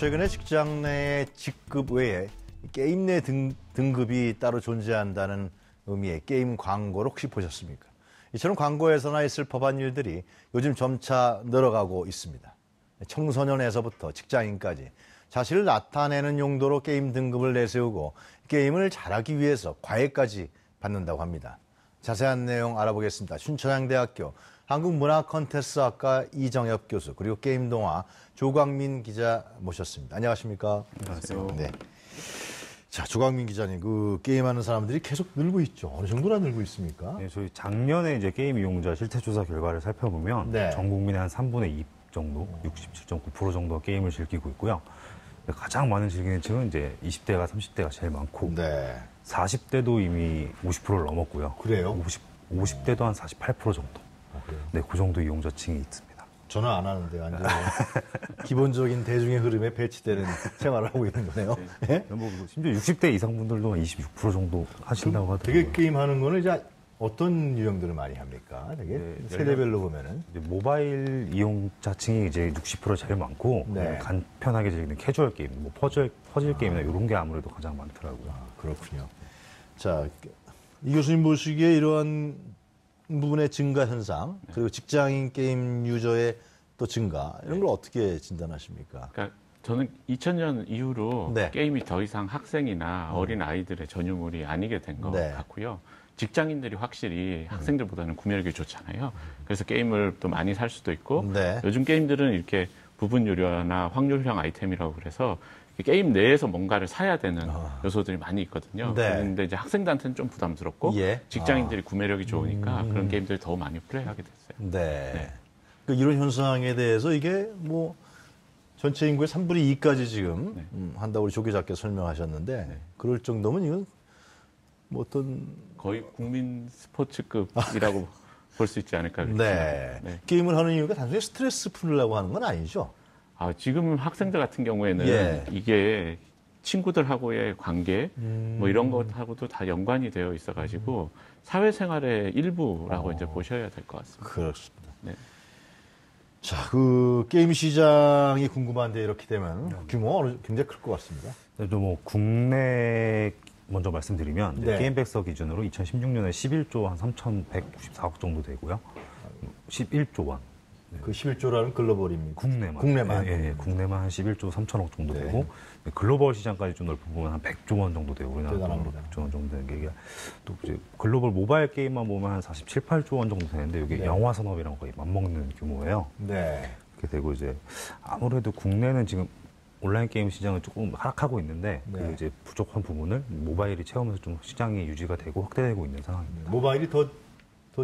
최근에 직장 내 직급 외에 게임 내 등급이 따로 존재한다는 의미의 게임 광고를 혹시 보셨습니까? 이처럼 광고에서나 있을 법한 일들이 요즘 점차 늘어가고 있습니다. 청소년에서부터 직장인까지 자신을 나타내는 용도로 게임 등급을 내세우고 게임을 잘하기 위해서 과외까지 받는다고 합니다. 자세한 내용 알아보겠습니다. 춘천향대학교 한국문화컨텐츠학과 이정엽 교수 그리고 게임동화 조광민 기자 모셨습니다. 안녕하십니까? 안녕하세요. 네. 자, 조광민 기자님, 그 게임하는 사람들이 계속 늘고 있죠. 어느 정도나 늘고 있습니까? 네, 저희 작년에 이제 게임 이용자 실태조사 결과를 살펴보면 네. 전 국민의 한 3분의 2 정도, 67.9% 정도가 게임을 즐기고 있고요. 가장 많은 즐기는 층은 이제 20대가 30대가 제일 많고, 네. 40대도 이미 50%를 넘었고요. 그래요? 50대도 한 48% 정도. 그래요? 네, 그 정도 이용자층이 있습니다. 저는 안 하는데 완전히 기본적인 대중의 흐름에 배치되는 생활을 하고 있는 거네요. 네? 뭐 심지어 60대 이상 분들도 한 26% 정도 하신다고 하더라고요. 되게 게임하는 거는 이제 어떤 유형들을 많이 합니까? 되게 네, 세대별로 보면은. 이제 모바일 이용자층이 이제 60% 제일 많고 네. 간편하게 즐기는 캐주얼 게임, 뭐 퍼즐 게임이나 이런 게 아무래도 가장 많더라고요. 그렇군요. 자, 이 교수님 보시기에 이러한 부분의 증가 현상, 그리고 직장인 게임 유저의 또 증가, 이런 걸 어떻게 진단하십니까? 그러니까 저는 2000년 이후로 네. 게임이 더 이상 학생이나 어린 아이들의 전유물이 아니게 된 것 네. 같고요. 직장인들이 확실히 학생들보다는 구매력이 좋잖아요. 그래서 게임을 또 많이 살 수도 있고 네. 요즘 게임들은 이렇게 부분 유료나 확률형 아이템이라고 그래서 게임 내에서 뭔가를 사야 되는 요소들이 많이 있거든요. 네. 그런데 이제 학생들한테는 좀 부담스럽고 예. 직장인들이 구매력이 좋으니까 그런 게임들을 더 많이 플레이하게 됐어요. 네. 네. 그 이런 현상에 대해서 이게 뭐 전체 인구의 3분의 2까지 지금 네. 한다고 우리 조 기자께서 설명하셨는데 네. 그럴 정도면 이건 뭐 어떤 거의 국민 스포츠급이라고 볼 수 있지 않을까. 네. 생각합니다. 네. 게임을 하는 이유가 단순히 스트레스 풀려고 하는 건 아니죠. 지금 학생들 같은 경우에는 예. 이게 친구들하고의 관계 뭐 이런 것하고도 다 연관이 되어 있어가지고 사회생활의 일부라고 이제 보셔야 될 것 같습니다. 그렇습니다. 네. 자, 그 게임 시장이 궁금한데 이렇게 되면 규모가 굉장히 클 것 같습니다. 그래도 뭐 국내 먼저 말씀드리면 네. 게임백서 기준으로 2016년에 11조 한 3,194억 정도 되고요. 11조 원. 그 11조라는 글로벌입니다. 국내만. 국내만. 예, 국내만 한 11조 3천억 정도 네. 되고 글로벌 시장까지 좀 넓혀 보면 한 100조 원 정도 되고 우리나라 돈으로 대단합니다. 100조 원 정도 되는 게 이게 또 이제 글로벌 모바일 게임만 보면 한 47, 8조 원 정도 되는데 이게 네. 영화 산업이랑 거의 맞먹는 규모예요. 네. 그렇게 되고 이제 아무래도 국내는 지금 온라인 게임 시장은 조금 하락하고 있는데 네. 그 이제 부족한 부분을 모바일이 채우면서 좀 시장이 유지가 되고 확대되고 있는 상황입니다. 모바일이 더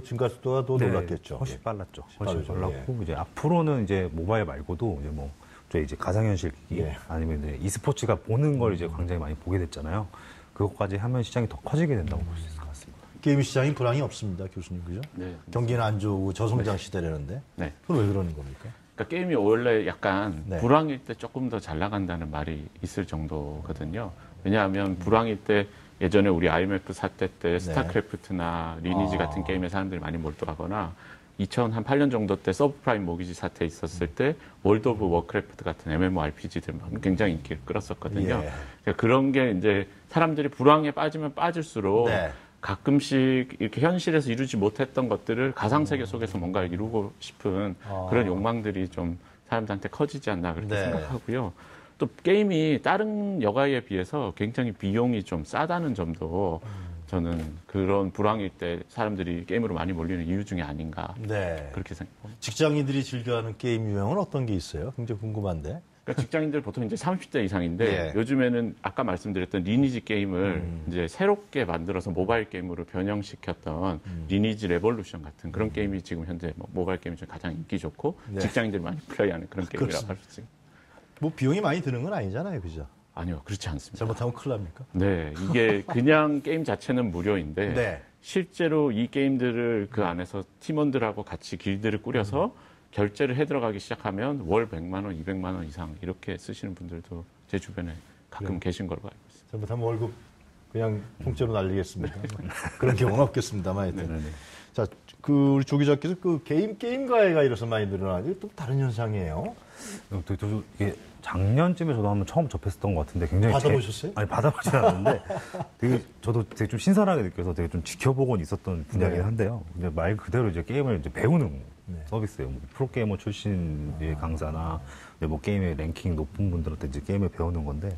증가 속도가 더 놀랐겠죠. 훨씬 예. 빨랐죠. 훨씬 빠르죠. 빨랐고 이제 앞으로는 이제 모바일 말고도 이제 뭐 저희 이제 가상현실 기기 예. 아니면 이제 e스포츠가 보는 걸 이제 굉장히 많이 보게 됐잖아요. 그것까지 하면 시장이 더 커지게 된다고 볼 수 있을 것 같습니다. 게임 시장이 불황이 없습니다, 교수님, 그죠? 네. 경기는 안 좋고 저성장 시대라는데 네. 그건 왜 그러는 겁니까? 그러니까 게임이 원래 약간 네. 불황일 때 조금 더 잘 나간다는 말이 있을 정도거든요. 왜냐하면 불황일 때 예전에 우리 IMF 사태 때 스타크래프트나 리니지 같은 게임에 사람들이 많이 몰두하거나 2008년 정도 때 서브프라임 모기지 사태 있었을 때 월드 오브 워크래프트 같은 MMORPG들 굉장히 인기를 끌었었거든요. 예. 그러니까 그런 게 이제 사람들이 불황에 빠지면 빠질수록 네. 가끔씩 이렇게 현실에서 이루지 못했던 것들을 가상세계 속에서 뭔가 이루고 싶은 그런 욕망들이 좀 사람들한테 커지지 않나 그렇게 네. 생각하고요. 또 게임이 다른 여가에 비해서 굉장히 비용이 좀 싸다는 점도 저는 그런 불황일 때 사람들이 게임으로 많이 몰리는 이유 중에 아닌가 네. 그렇게 생각합니다. 직장인들이 즐겨하는 게임 유형은 어떤 게 있어요? 굉장히 궁금한데. 그러니까 직장인들 보통 이제 30대 이상인데 예. 요즘에는 아까 말씀드렸던 리니지 게임을 이제 새롭게 만들어서 모바일 게임으로 변형시켰던 리니지 레볼루션 같은 그런 게임이 지금 현재 모바일 게임 중에 가장 인기 좋고 네. 직장인들이 많이 플레이하는 그런 게임이라고 할 수 있습니다. 뭐 비용이 많이 드는 건 아니잖아요, 그죠? 아니요, 그렇지 않습니다. 잘못하면 큰일 납니까? 네, 이게 그냥 게임 자체는 무료인데 네. 실제로 이 게임들을 그 안에서 팀원들하고 같이 길드를 꾸려서 결제를 해 들어가기 시작하면 월 100만 원, 200만 원 이상 이렇게 쓰시는 분들도 제 주변에 가끔 계신 걸로 알고 있습니다. 잘못하면 월급 그냥 통째로 날리겠습니다. 그런 경우는 없겠습니다만 하여튼. 네네네. 자, 우리 조 기자께서 그 게임 가해가 이래서 많이 늘어나지 또 다른 현상이에요. 저도 이게 작년쯤에 저도 한번 처음 접했었던 것 같은데 굉장히 받아보셨어요? 아니 받아보진 않았는데 저도 되게 좀 신선하게 느껴서 되게 좀 지켜보곤 있었던 분야긴 네. 한데요. 이제 말 그대로 이제 게임을 이제 배우는 네. 서비스예요. 뭐 프로게이머 출신의 강사나 이제 뭐 게임의 랭킹 높은 분들한테 이제 게임을 배우는 건데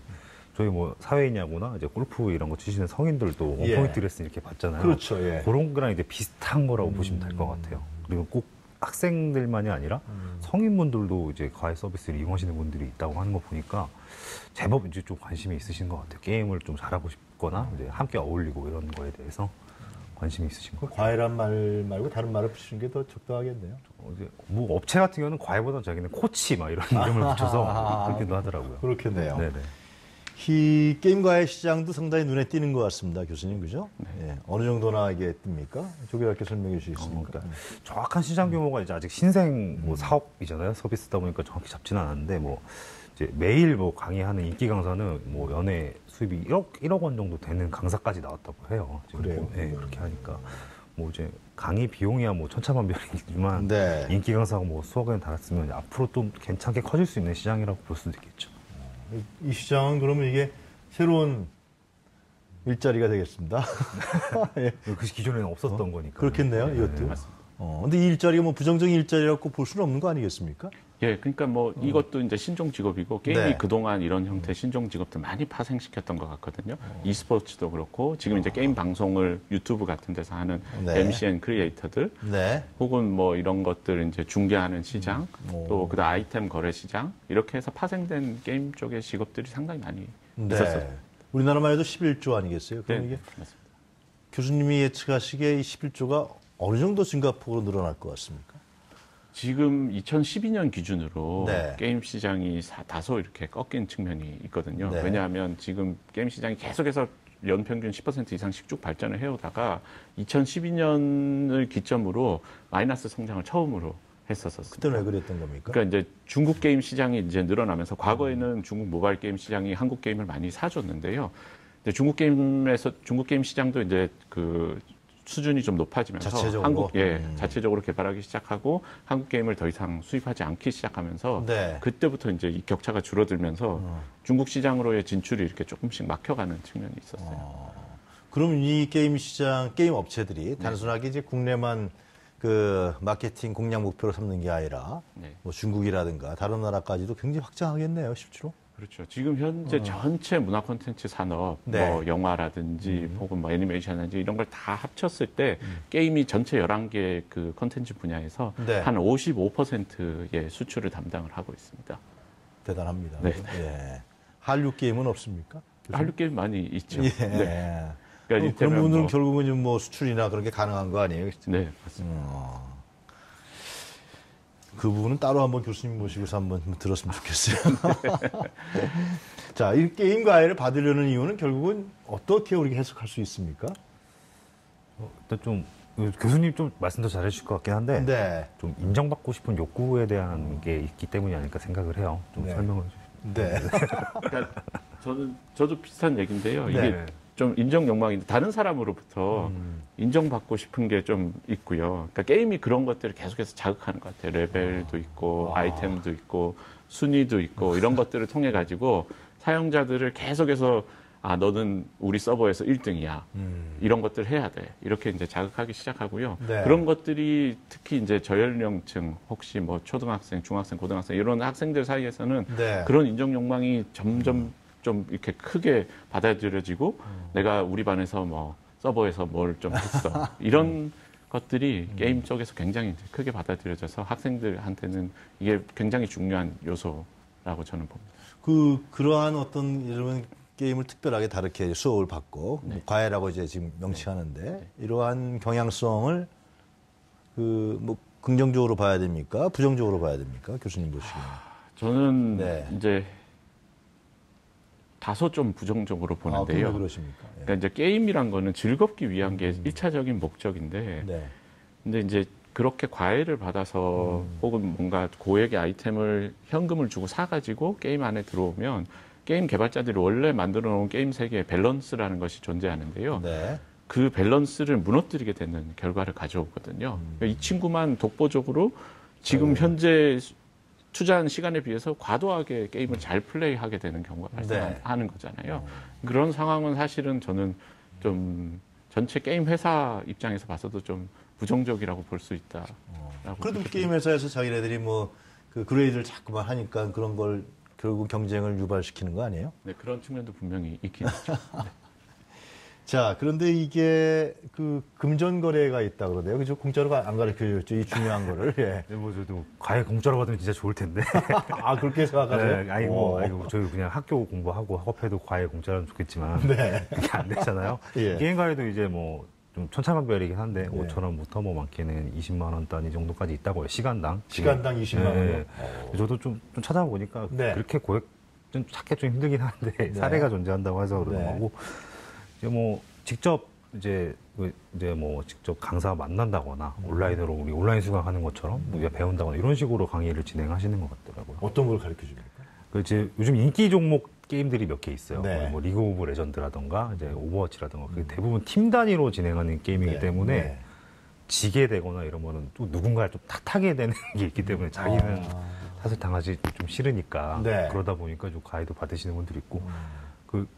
저희 뭐 사회인야구나 이제 골프 이런 거 치시는 성인들도 예. 원포인트 레슨 이렇게 받잖아요. 그렇죠, 예. 그런 거랑 이제 비슷한 거라고 보시면 될 것 같아요. 그리고 꼭 학생들만이 아니라 성인분들도 이제 과외 서비스를 이용하시는 분들이 있다고 하는 거 보니까 제법 이제 좀 관심이 있으신 것 같아요. 게임을 좀 잘하고 싶거나 이제 함께 어울리고 이런 거에 대해서 관심이 있으신 것 같아요. 과외란 말 말고 다른 말을 붙이는 게 더 적당하겠네요. 이제 뭐 업체 같은 경우는 과외보다 자기는 코치 막 이런 이름을 붙여서 그렇게도 하더라고요. 그렇겠네요. 네네. 이 게임 과외 시장도 상당히 눈에 띄는 것 같습니다, 교수님, 그죠? 예. 어느 정도나 이게 뜹니까? 조교학교 설명해 주시겠습니까? 정확한 시장 규모가 이제 아직 신생 뭐 사업이잖아요. 서비스다 보니까 정확히 잡지는 않았는데 뭐 이제 매일 뭐 강의하는 인기 강사는 뭐 연애 수입이 1억 원 정도 되는 강사까지 나왔다고 해요. 지금 그래요? 뭐, 네, 그렇게 하니까 뭐 이제 강의 비용이야 뭐 천차만별이지만 네. 인기 강사가 뭐 수억 원 달았으면 앞으로 또 괜찮게 커질 수 있는 시장이라고 볼 수도 있겠죠. 이 시장은 그러면 이게 새로운 일자리가 되겠습니다. 예. 그 기존에는 없었던 거니까. 그렇겠네요, 이것도. 근데 이 일자리가 뭐 부정적인 일자리라고 볼 수는 없는 거 아니겠습니까? 예, 그러니까 뭐 이것도 이제 신종 직업이고 게임이 네. 그동안 이런 형태 신종 직업들 많이 파생시켰던 것 같거든요. e스포츠도 그렇고 지금 이제 게임 방송을 유튜브 같은 데서 하는 네. MCN 크리에이터들 네. 혹은 뭐 이런 것들 이제 중개하는 시장 오. 또 그다음 아이템 거래 시장 이렇게 해서 파생된 게임 쪽의 직업들이 상당히 많이 네. 있었어요. 우리나라만 해도 11조 아니겠어요? 그럼 네, 이게 맞습니다. 교수님이 예측하시기에 이 11조가 어느 정도 증가폭으로 늘어날 것 같습니까? 지금 2012년 기준으로 네. 게임 시장이 다소 이렇게 꺾인 측면이 있거든요. 네. 왜냐하면 지금 게임 시장이 계속해서 연평균 10% 이상씩 쭉 발전을 해오다가 2012년을 기점으로 마이너스 성장을 처음으로 했었었습니다. 그때는 왜 그랬던 겁니까? 그러니까 이제 중국 게임 시장이 이제 늘어나면서 과거에는 중국 모바일 게임 시장이 한국 게임을 많이 사줬는데요. 근데 중국 게임 시장도 이제 그 수준이 좀 높아지면서 자체적으로? 자체적으로 개발하기 시작하고 한국 게임을 더 이상 수입하지 않기 시작하면서 네. 그때부터 이제 이 격차가 줄어들면서 중국 시장으로의 진출이 이렇게 조금씩 막혀가는 측면이 있었어요. 그럼 이 게임 시장, 게임 업체들이 단순하게 이제 국내만 그 마케팅 공략 목표로 삼는 게 아니라 네. 뭐 중국이라든가 다른 나라까지도 굉장히 확장하겠네요, 실제로. 그렇죠. 지금 현재 전체 문화 콘텐츠 산업, 네. 뭐 영화라든지 혹은 뭐 애니메이션이라든지 이런 걸 다 합쳤을 때 게임이 전체 11개 그 콘텐츠 분야에서 네. 한 55%의 수출을 담당을 하고 있습니다. 대단합니다. 네. 예. 한류 게임은 없습니까? 한류 게임 많이 있죠. 예. 네. 그러니까 그런 이를테면 부분은 뭐, 결국은 뭐 수출이나 그런 게 가능한 거 아니에요? 네, 맞습니다. 그 부분은 따로 한번 교수님 모시고서 한번 들었으면 좋겠어요. 자, 이 게임 과외를 받으려는 이유는 결국은 어떻게 우리가 해석할 수 있습니까? 일단 좀 교수님 좀 말씀도 잘해주실 것 같긴 한데 네. 좀 인정받고 싶은 욕구에 대한 게 있기 때문이 아닐까 생각을 해요. 좀 네. 설명을 해주시면. 네. 그러니까 저도 비슷한 얘기인데요. 이게 네. 좀 인정 욕망인데 다른 사람으로부터 인정받고 싶은 게 좀 있고요. 그러니까 게임이 그런 것들을 계속해서 자극하는 것 같아요. 레벨도 있고 아이템도 있고 순위도 있고 이런 것들을 통해 가지고 사용자들을 계속해서 너는 우리 서버에서 1등이야. 이런 것들 해야 돼. 이렇게 이제 자극하기 시작하고요. 네. 그런 것들이 특히 이제 저연령층 혹시 뭐 초등학생, 중학생, 고등학생 이런 학생들 사이에서는 네. 그런 인정 욕망이 점점 좀 이렇게 크게 받아들여지고 내가 우리 반에서 뭐 서버에서 뭘 좀 했어. 이런 것들이 게임 쪽에서 굉장히 이제 크게 받아들여져서 학생들한테는 이게 굉장히 중요한 요소라고 저는 봅니다. 그러한 어떤 이런 게임을 특별하게 다르게 수업을 받고 뭐 과외라고 이제 지금 명칭하는데 이러한 경향성을 뭐 긍정적으로 봐야 됩니까? 부정적으로 봐야 됩니까? 교수님 보시기에. 저는 네. 이제 다소 좀 부정적으로 보는데요. 왜 그러십니까? 예. 그러니까 이제 게임이란 거는 즐겁기 위한 게 1차적인 목적인데 네. 근데 이제 그렇게 과외를 받아서 혹은 뭔가 고액의 아이템을 현금을 주고 사가지고 게임 안에 들어오면 게임 개발자들이 원래 만들어 놓은 게임 세계의 밸런스라는 것이 존재하는데요. 네. 그 밸런스를 무너뜨리게 되는 결과를 가져오거든요. 그러니까 이 친구만 독보적으로 지금 현재 투자한 시간에 비해서 과도하게 게임을 잘 플레이하게 되는 경우가 발생하는 거잖아요. 그런 상황은 사실은 저는 좀 전체 게임 회사 입장에서 봐서도 좀 부정적이라고 볼 수 있다. 그래도 게임 회사에서 자기네들이 뭐 그 그레이드를 자꾸만 하니까 그런 걸 결국 경쟁을 유발시키는 거 아니에요? 네, 그런 측면도 분명히 있긴 있죠. 자, 그런데 이게 그 금전 거래가 있다 그러네요. 그죠? 공짜로 안 가르쳐 줬죠. 이 중요한 거를. 예. 네, 뭐 저도 과외 공짜로 받으면 진짜 좋을 텐데. 아, 그렇게 생각하세요? 네, 아이고, 저희 그냥 학교 공부하고 학업해도 과외 공짜라면 좋겠지만. 네. 그게 안 되잖아요. 예. 게임 과외도 이제 뭐 좀 천차만별이긴 한데, 네. 5,000원부터 뭐 많게는 20만 원 단위 정도까지 있다고 해요. 시간당. 시간당 20만 원이요? 네. 저도 좀 찾아보니까 네. 그렇게 고액 좀 찾기 좀 힘들긴 한데, 사례가 존재한다고 해서 그러는 네. 거고, 이제 뭐 직접 이제 뭐 직접 강사 만난다거나 온라인으로 우리 온라인 수강하는 것처럼 우리가 배운다거나 이런 식으로 강의를 진행하시는 것 같더라고요. 어떤 걸 가르쳐 줍니까? 그 이제 요즘 인기 종목 게임들이 몇 개 있어요. 네. 뭐 리그 오브 레전드라던가 이제 오버워치라던가 그게 대부분 팀 단위로 진행하는 게임이기 네. 때문에 네. 지게 되거나 이러면은 또 누군가를 좀 탓하게 되는 게 있기 때문에 자기는 탓을 당하지 좀 싫으니까 네. 그러다 보니까 좀 가이드 받으시는 분들이 있고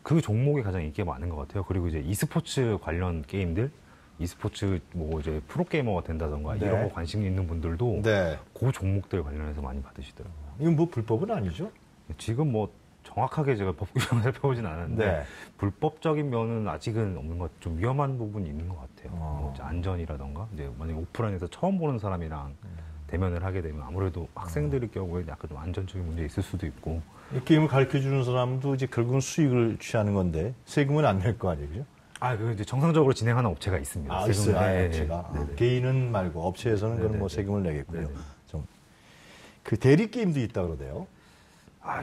그 종목이 가장 인기가 많은 것 같아요. 그리고 이제 e스포츠 관련 게임들, e스포츠 뭐 이제 프로게이머가 된다던가 네. 이런 거 관심 있는 분들도 네. 그 종목들 관련해서 많이 받으시더라고요. 이건 뭐 불법은 아니죠? 지금 뭐 정확하게 제가 법 규정을 살펴보진 않았는데 네. 불법적인 면은 아직은 없는 것, 좀 위험한 부분이 있는 것 같아요. 뭐 이제 안전이라던가 이제 만약 오프라인에서 처음 보는 사람이랑 대면을 하게 되면 아무래도 학생들의 경우에 약간 좀 안전적인 문제 있을 수도 있고. 이 게임을 가르쳐 주는 사람도 이제 결국은 수익을 취하는 건데 세금은 안 낼 거 아니에요, 그죠? 그 이제 정상적으로 진행하는 업체가 있습니다. 아, 있어요. 네, 업체가. 네, 네. 개인은 말고 업체에서는 그건 뭐 세금을 내겠고요. 좀 그 대리 게임도 있다 그러대요.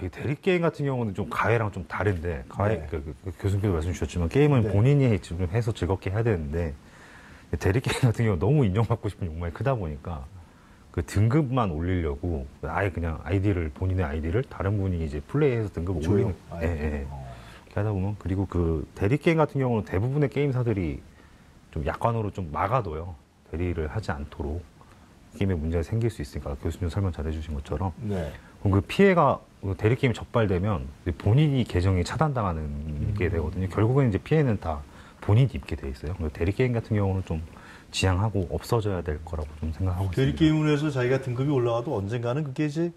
이 대리 게임 같은 경우는 좀 가해랑 좀 다른데 가해 네. 그 교수님께서 말씀 주셨지만 게임은 네. 본인이 지금 해서 즐겁게 해야 되는데 대리 게임 같은 경우 너무 인정받고 싶은 욕망이 크다 보니까 그 등급만 올리려고 아예 그냥 본인의 아이디를 다른 분이 이제 플레이해서 등급을 줘요? 올리는 이렇게 하다 보면 그리고 그 대리 게임 같은 경우는 대부분의 게임사들이 좀 약관으로 좀 막아둬요. 대리를 하지 않도록 게임에 문제가 생길 수 있으니까 교수님 설명 잘해주신 것처럼 네. 그럼 그 피해가 대리 게임이 적발되면 본인이 계정이 차단당하는 게 되거든요. 결국엔 이제 피해는 다 본인이 입게 돼 있어요. 대리 게임 같은 경우는 좀 지양하고 없어져야 될 거라고 좀 생각하고 대리 있습니다. 게임을 해서 자기가 등급이 올라가도 언젠가는 그게 이제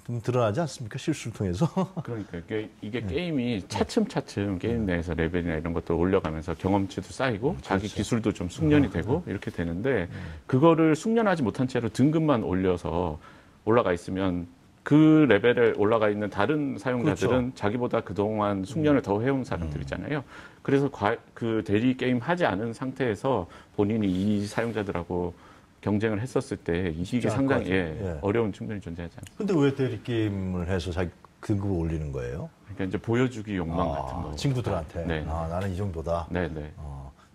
좀 드러나지 않습니까? 실수를 통해서. 그러니까 이게 게임이 차츰차츰 게임 내에서 레벨이나 이런 것도 올려가면서 경험치도 쌓이고 자기 기술도 좀 숙련이 되고 이렇게 되는데 그거를 숙련하지 못한 채로 등급만 올려서 올라가 있으면 그 레벨에 올라가 있는 다른 사용자들은 그렇죠. 자기보다 그동안 숙련을 더 해온 사람들이잖아요. 그래서 그 대리 게임 하지 않은 상태에서 본인이 이 사용자들하고 경쟁을 했었을 때 이게 상당히 어려운 측면이 존재하지 않습니다. 근데 왜 대리 게임을 해서 자기 등급을 올리는 거예요? 그러니까 이제 보여주기 욕망 같은 거. 친구들한테. 네. 나는 이 정도다. 네네.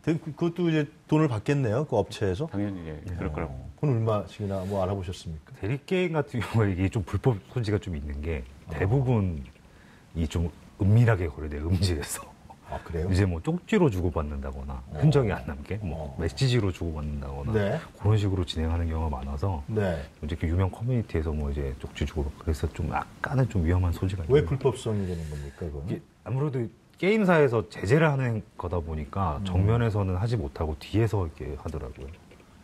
그것도 이제 돈을 받겠네요. 그 업체에서. 당연히 그럴 거라고. 그건 얼마씩이나 뭐 알아보셨습니까? 대리 게임 같은 경우에 이게 좀 불법 소지가 좀 있는 게 대부분 이 좀 은밀하게 거래돼요. 음지에서. 아, 그래요? 이제 뭐 쪽지로 주고받는다거나 흔적이 안 남게 뭐 메시지로 주고받는다거나 네. 그런 식으로 진행하는 경우가 많아서 네. 이제 그 유명 커뮤니티에서 뭐 이제 쪽지 주고 그래서 좀 약간은 좀 위험한 소지가 왜 있는 불법성이 되는 겁니까, 그건? 이게 아무래도 게임사에서 제재를 하는 거다 보니까 정면에서는 하지 못하고 뒤에서 이렇게 하더라고요.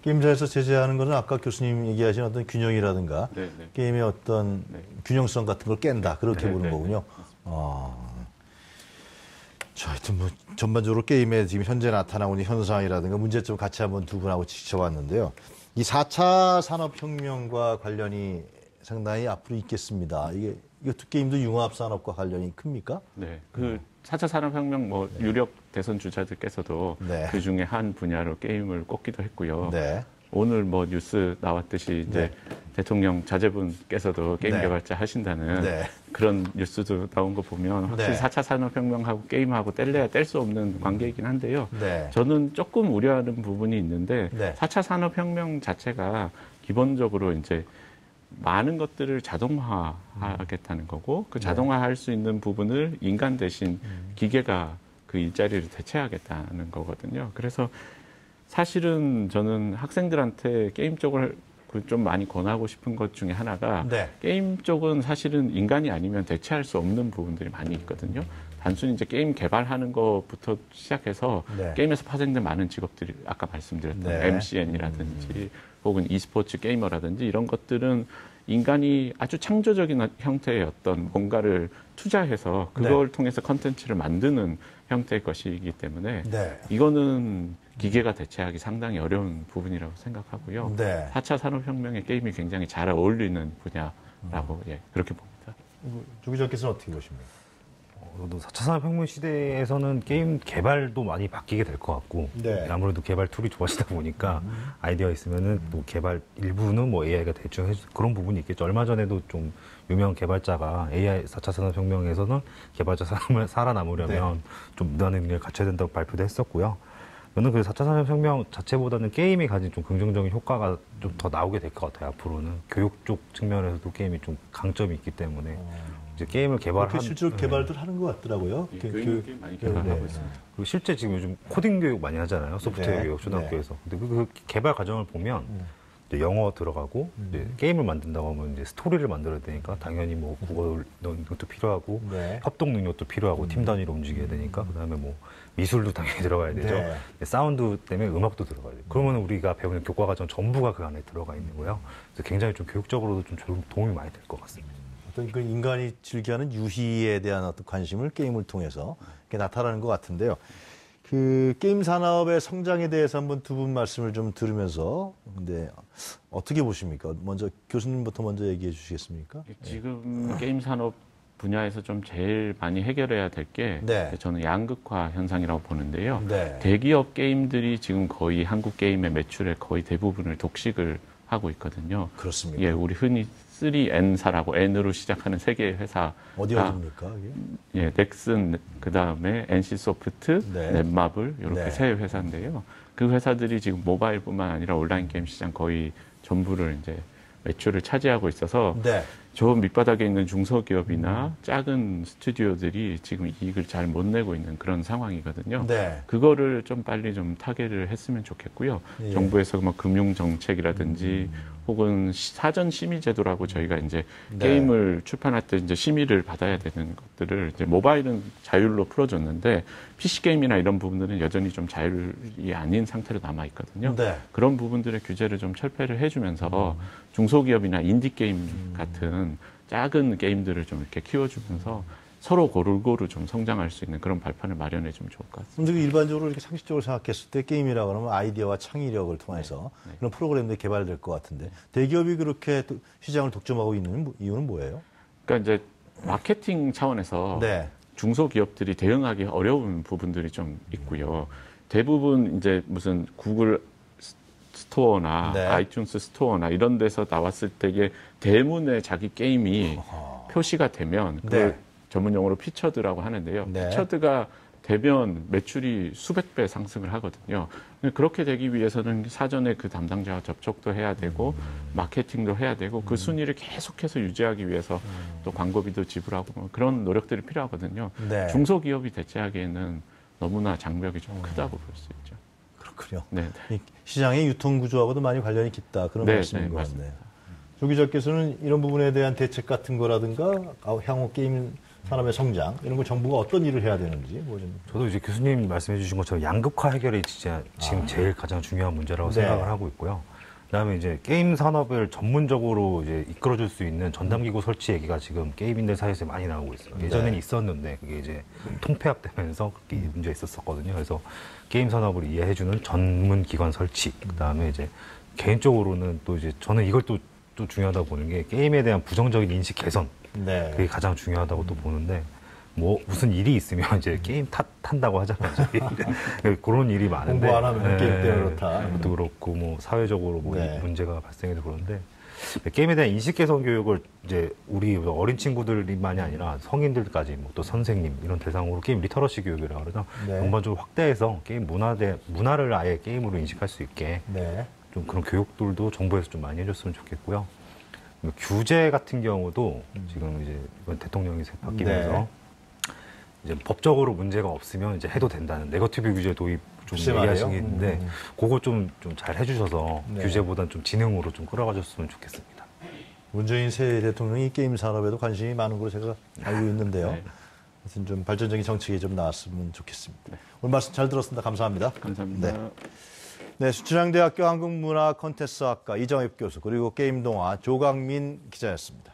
게임사에서 제재하는 것은 아까 교수님 얘기하신 어떤 균형이라든가 네, 네. 게임의 어떤 균형성 같은 걸 깬다. 그렇게 네, 보는 네, 거군요. 자, 하여튼 뭐 전반적으로 게임에 지금 현재 나타나고 있는 현상이라든가 문제점 같이 한번 두 분하고 지켜봤는데요. 이 4차 산업혁명과 관련이 상당히 앞으로 있겠습니다. 이것도 게임도 융합산업과 관련이 큽니까? 네. 그 4차 산업혁명 뭐 유력 대선 주자들께서도 네. 그 중에 한 분야로 게임을 꼽기도 했고요. 네. 오늘 뭐 뉴스 나왔듯이 이제 대통령 자제분께서도 게임 네. 개발자 하신다는 네. 그런 뉴스도 나온 거 보면 확실히 네. 4차 4차 산업혁명하고 게임하고 뗄래야 뗄 수 없는 관계이긴 한데요. 네. 저는 조금 우려하는 부분이 있는데 네. 4차 산업혁명 자체가 기본적으로 이제 많은 것들을 자동화하겠다는 거고 그 자동화할 수 있는 부분을 인간 대신 기계가 그 일자리를 대체하겠다는 거거든요. 그래서 사실은 저는 학생들한테 게임 쪽을 좀 많이 권하고 싶은 것 중에 하나가 네. 게임 쪽은 사실은 인간이 아니면 대체할 수 없는 부분들이 많이 있거든요. 단순히 이제 게임 개발하는 것부터 시작해서 네. 게임에서 파생된 많은 직업들이 아까 말씀드렸던 네. MCN이라든지 혹은 e스포츠 게이머라든지 이런 것들은 인간이 아주 창조적인 형태의 어떤 뭔가를 투자해서 그걸 통해서 컨텐츠를 만드는 형태의 것이기 때문에 네. 이거는 기계가 대체하기 상당히 어려운 부분이라고 생각하고요. 네. 4차 산업혁명에 게임이 굉장히 잘 어울리는 분야라고 그렇게 봅니다. 조 기자께서는 어떻게 보십니까? 저도 4차 산업혁명 시대에서는 게임 개발도 많이 바뀌게 될 것 같고 네. 아무래도 개발 툴이 좋아지다 보니까 아이디어 있으면은 또 개발 일부는 뭐 AI가 대충 해주 그런 부분이 있겠죠. 얼마 전에도 좀 유명 개발자가 AI 4차 산업혁명에서는 개발자 살아남으려면 좀 무한의 능력을 갖춰야 된다고 발표도 했었고요. 저는 그 4차 산업혁명 자체보다는 게임이 가진 좀 긍정적인 효과가 좀 더 나오게 될 것 같아요. 앞으로는 교육 쪽 측면에서도 게임이 좀 강점이 있기 때문에 이제 게임을 개발한 실제로 개발들 하는 것 같더라고요. 교육 게임 많이 개발하고 있습니다. 그리고 실제 지금 요즘 코딩 교육 많이 하잖아요. 소프트웨어 교육 초등학교에서. 근데 그 개발 과정을 보면 이제 영어 들어가고 이제 게임을 만든다고 하면 이제 스토리를 만들어야 되니까 당연히 뭐 국어 능력도 필요하고 협동 능력도 필요하고 팀 단위로 움직여야 되니까 그다음에 뭐 미술도 당연히 들어가야 되죠. 사운드 때문에 음악도 들어가야 돼요. 그러면 우리가 배우는 교과 과정 전부가 그 안에 들어가 있는 거예요. 그래서 굉장히 좀 교육적으로도 좀 도움이 많이 될 것 같습니다. 어떤 그 인간이 즐겨하는 유희에 대한 어떤 관심을 게임을 통해서 이렇게 나타나는 것 같은데요. 그 게임 산업의 성장에 대해서 한번 두 분 말씀을 좀 들으면서 근데 어떻게 보십니까? 먼저 교수님부터 먼저 얘기해 주시겠습니까? 지금 게임 산업 분야에서 좀 제일 많이 해결해야 될 게 저는 양극화 현상이라고 보는데요. 대기업 게임들이 지금 거의 한국 게임의 매출의 거의 대부분을 독식을 하고 있거든요. 그렇습니다. 예, 우리 흔히 3N사라고 N으로 시작하는 세 개의 회사. 어디입니까? 예, 넥슨, 그 다음에 NC소프트, 넷마블 이렇게 세 회사인데요. 그 회사들이 지금 모바일뿐만 아니라 온라인 게임 시장 거의 전부를 이제 매출을 차지하고 있어서 저 밑바닥에 있는 중소기업이나 작은 스튜디오들이 지금 이익을 잘 못 내고 있는 그런 상황이거든요. 그거를 좀 빨리 좀 타개를 했으면 좋겠고요. 정부에서 뭐 금융 정책이라든지 혹은 사전 심의 제도라고 저희가 이제 게임을 출판할 때 이제 심의를 받아야 되는 것들을 이제 모바일은 자율로 풀어줬는데 PC 게임이나 이런 부분들은 여전히 좀 자율이 아닌 상태로 남아 있거든요. 그런 부분들의 규제를 좀 철폐를 해주면서 중소기업이나 인디 게임 같은 작은 게임들을 좀 이렇게 키워주면서 서로 고루고루 좀 성장할 수 있는 그런 발판을 마련해 주면 좋을 것 같습니다. 근데 일반적으로 이렇게 상식적으로 생각했을 때 게임이라고 하면 아이디어와 창의력을 통해서 그런 프로그램들이 개발될 것 같은데 대기업이 그렇게 시장을 독점하고 있는 이유는 뭐예요? 그러니까 이제 마케팅 차원에서 중소기업들이 대응하기 어려운 부분들이 좀 있고요. 대부분 이제 무슨 구글 스토어나 아이튠스 스토어나 이런 데서 나왔을 때의 대문에 자기 게임이 표시가 되면 그걸 전문 용어로 피처드라고 하는데요. 피처드가 되면 매출이 수백 배 상승을 하거든요. 그렇게 되기 위해서는 사전에 그 담당자와 접촉도 해야 되고 마케팅도 해야 되고 그 순위를 계속해서 유지하기 위해서 또 광고비도 지불하고 뭐 그런 노력들이 필요하거든요. 중소기업이 대체하기에는 너무나 장벽이 좀 크다고 볼 수 있죠. 그렇군요. 네. 시장의 유통 구조하고도 많이 관련이 깊다 그런 말씀인 것 같네요. 조 기자께서는 이런 부분에 대한 대책 같은 거라든가 향후 게임 산업의 성장 이런 거 정부가 어떤 일을 해야 되는지 뭐 좀. 저도 이제 교수님 말씀해 주신 것처럼 양극화 해결이 진짜 지금 제일 가장 중요한 문제라고 생각을 하고 있고요. 그다음에 이제 게임 산업을 전문적으로 이제 이끌어줄 수 있는 전담기구 설치 얘기가 지금 게임인들 사이에서 많이 나오고 있어요. 예전에는 있었는데 그게 이제 통폐합되면서 그게 문제가 있었었거든요. 그래서 게임 산업을 이해해주는 전문 기관 설치. 그다음에 이제 개인적으로는 또 이제 저는 이걸 또 중요하다고 보는 게 게임에 대한 부정적인 인식 개선. 그게 가장 중요하다고 또 보는데 뭐 무슨 일이 있으면 이제 게임 탄다고 하잖아요. 그런 일이 많은데 공부 안 하면 게임 때문에 그렇다. 그것도 그렇고 뭐 사회적으로 뭐 문제가 발생해도 그런데 게임에 대한 인식 개선 교육을 이제 우리 어린 친구들만이 아니라 성인들까지 뭐 또 선생님 이런 대상으로 게임 리터러시 교육이라고 그러죠. 전반적으로 확대해서 게임 문화를 아예 게임으로 인식할 수 있게 좀 그런 교육들도 정부에서 좀 많이 해줬으면 좋겠고요. 규제 같은 경우도 지금 이제 이번 대통령이 바뀌면서 이제 법적으로 문제가 없으면 이제 해도 된다는 네거티브 규제 도입 좀 글쎄 얘기하신 게 말이에요. 있는데 그거 좀 잘 해주셔서 네. 규제보다는 좀 지능으로 좀 끌어가줬으면 좋겠습니다. 문재인 새 대통령이 게임 산업에도 관심이 많은 걸로 제가 알고 있는데요. 네. 하여튼 좀 발전적인 정책이 좀 나왔으면 좋겠습니다. 오늘 말씀 잘 들었습니다. 감사합니다. 감사합니다. 네. 네, 수천양대학교 한국문화 콘테스트학과 이정엽 교수 그리고 게임동화 조강민 기자였습니다.